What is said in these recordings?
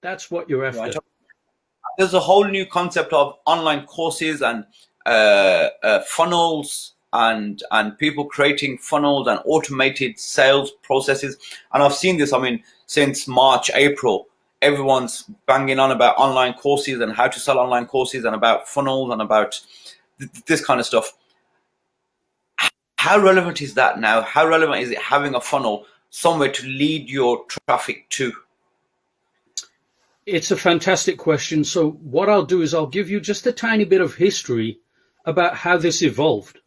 That's what you're Right. after. There's a whole new concept of online courses and funnels and people creating funnels and automated sales processes. And I've seen this. I mean, since March, April, everyone's banging on about online courses and how to sell online courses and about funnels and about this kind of stuff. How relevant is that now? How relevant is it having a funnel somewhere to lead your traffic to? It's a fantastic question. So what I'll do is I'll give you just a tiny bit of history about how this evolved.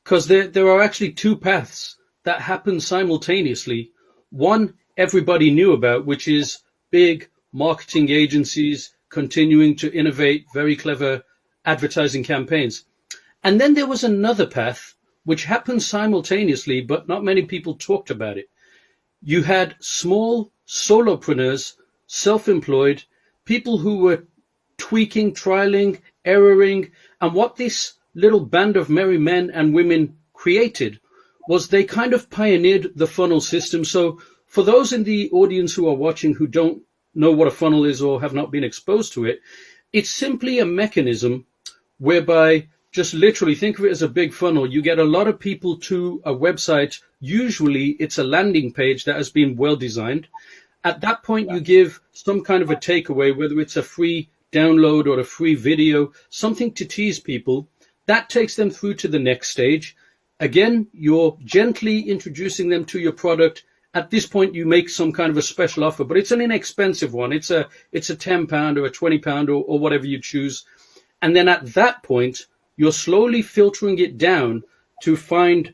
Because there are actually two paths that happen simultaneously. One everybody knew about, which is big marketing agencies continuing to innovate very clever advertising campaigns. And then there was another path which happened simultaneously, but not many people talked about it. You had small solopreneurs, self-employed, people who were tweaking, trialing, erroring, and what this little band of merry men and women created was they kind of pioneered the funnel system. So for those in the audience who are watching who don't know what a funnel is or have not been exposed to it, it's simply a mechanism whereby, just literally think of it as a big funnel. You get a lot of people to a website. Usually it's a landing page that has been well designed. At that point, you give some kind of a takeaway, whether it's a free download or a free video, something to tease people. That takes them through to the next stage. Again, you're gently introducing them to your product. At this point, you make some kind of a special offer, but it's an inexpensive one. It's a £10 or a £20 or whatever you choose. And then at that point, you're slowly filtering it down to find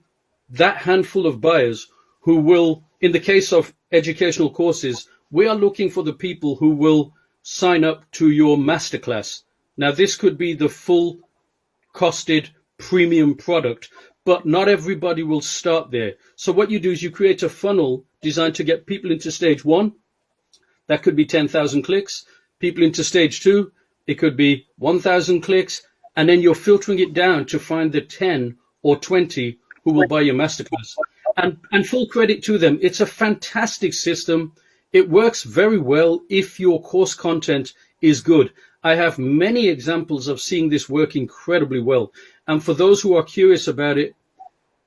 that handful of buyers who will, in the case of educational courses, we are looking for the people who will sign up to your masterclass. Now, this could be the full costed premium product, but not everybody will start there. So what you do is you create a funnel designed to get people into stage one. That could be 10,000 clicks. People into stage two, it could be 1,000 clicks. And then you're filtering it down to find the 10 or 20 who will buy your masterclass. And full credit to them. It's a fantastic system. It works very well if your course content is good. I have many examples of seeing this work incredibly well. And for those who are curious about it,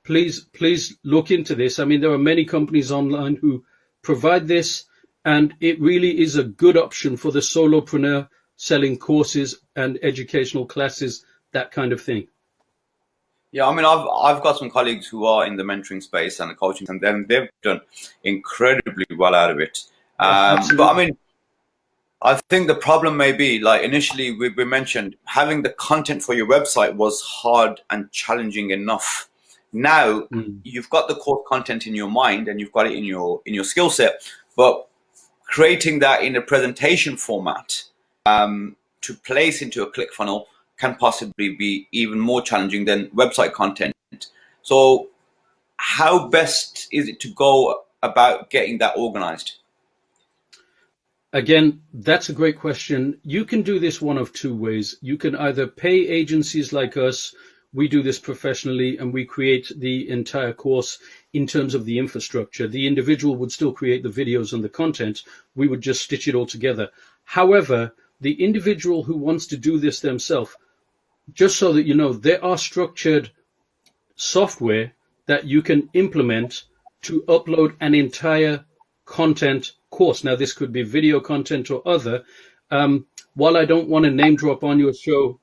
please look into this. I mean, there are many companies online who provide this, and it really is a good option for the solopreneur selling courses and educational classes, that kind of thing. Yeah, I mean, I've got some colleagues who are in the mentoring space and the coaching, and then they've done incredibly well out of it. Yeah, But I absolutely. mean, I think the problem may be like initially we mentioned having the content for your website was hard and challenging enough. Now Mm. you've got the core content in your mind and you've got it in your skill set, but creating that in a presentation format to place into a click funnel can possibly be even more challenging than website content. So how best is it to go about getting that organized? Again, that's a great question. You can do this one of two ways. You can either pay agencies like us. We do this professionally and we create the entire course in terms of the infrastructure. The individual would still create the videos and the content. We would just stitch it all together. However, the individual who wants to do this themselves, just so that you know, there are structured software that you can implement to upload an entire content course. Now, this could be video content or other. While I don't want to name drop on your show,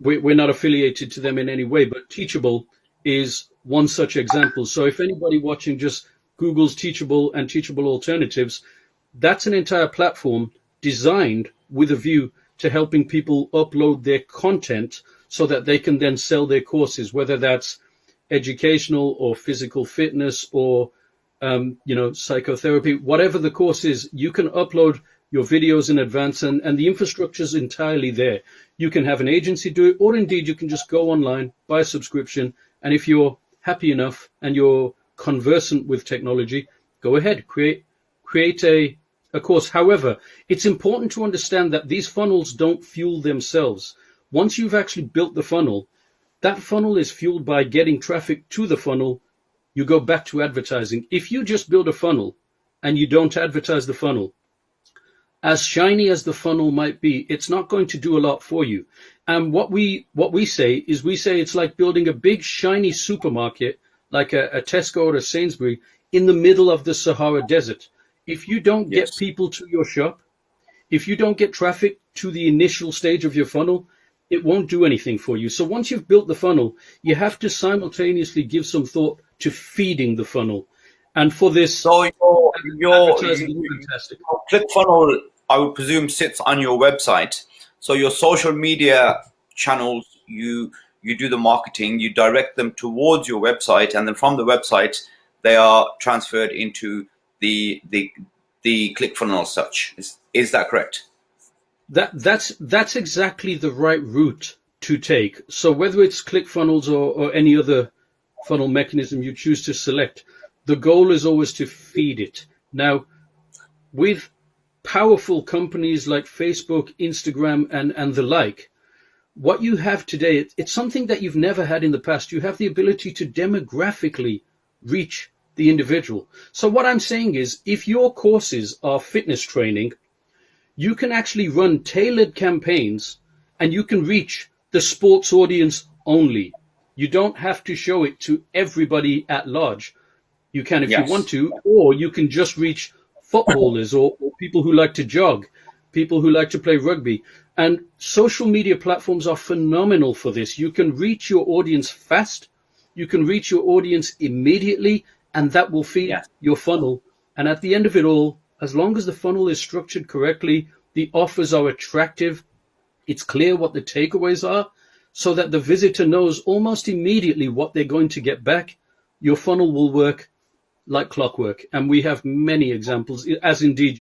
we're not affiliated to them in any way, but Teachable is one such example. So if anybody watching just Google's Teachable and Teachable alternatives, that's an entire platform designed with a view to helping people upload their content so that they can then sell their courses, whether that's educational or physical fitness or psychotherapy, whatever the course is. You can upload your videos in advance, and the infrastructure is entirely there. You can have an agency do it, or indeed you can just go online, buy a subscription, and if you're happy enough and you're conversant with technology, go ahead, create a course. However, it's important to understand that these funnels don't fuel themselves. Once you've actually built the funnel, that funnel is fueled by getting traffic to the funnel. You go back to advertising. If you just build a funnel and you don't advertise the funnel, as shiny as the funnel might be, it's not going to do a lot for you. And what we say is we say it's like building a big shiny supermarket, like a Tesco or a Sainsbury, in the middle of the Sahara Desert. If you don't get Yes. people to your shop, if you don't get traffic to the initial stage of your funnel, it won't do anything for you. So once you've built the funnel, you have to simultaneously give some thought to feeding the funnel. And for this, So advertising is fantastic. your ClickFunnels, I would presume, sits on your website. So your social media channels, you do the marketing, you direct them towards your website, and then from the website, they are transferred into the ClickFunnels such. Is that correct? That's exactly the right route to take. So whether it's ClickFunnels or any other funnel mechanism you choose to select, the goal is always to feed it. Now, with powerful companies like Facebook, Instagram, and the like, what you have today, it's something that you've never had in the past. You have the ability to demographically reach the individual. So what I'm saying is, if your courses are fitness training, you can actually run tailored campaigns and you can reach the sports audience only. You don't have to show it to everybody at large. You can if you want Yes. to, or you can just reach footballers or people who like to jog, people who like to play rugby. And social media platforms are phenomenal for this. You can reach your audience fast, you can reach your audience immediately, and that will feed Yes. your funnel. And at the end of it all, as long as the funnel is structured correctly, the offers are attractive, it's clear what the takeaways are, so that the visitor knows almost immediately what they're going to get back, your funnel will work like clockwork. And we have many examples, as indeed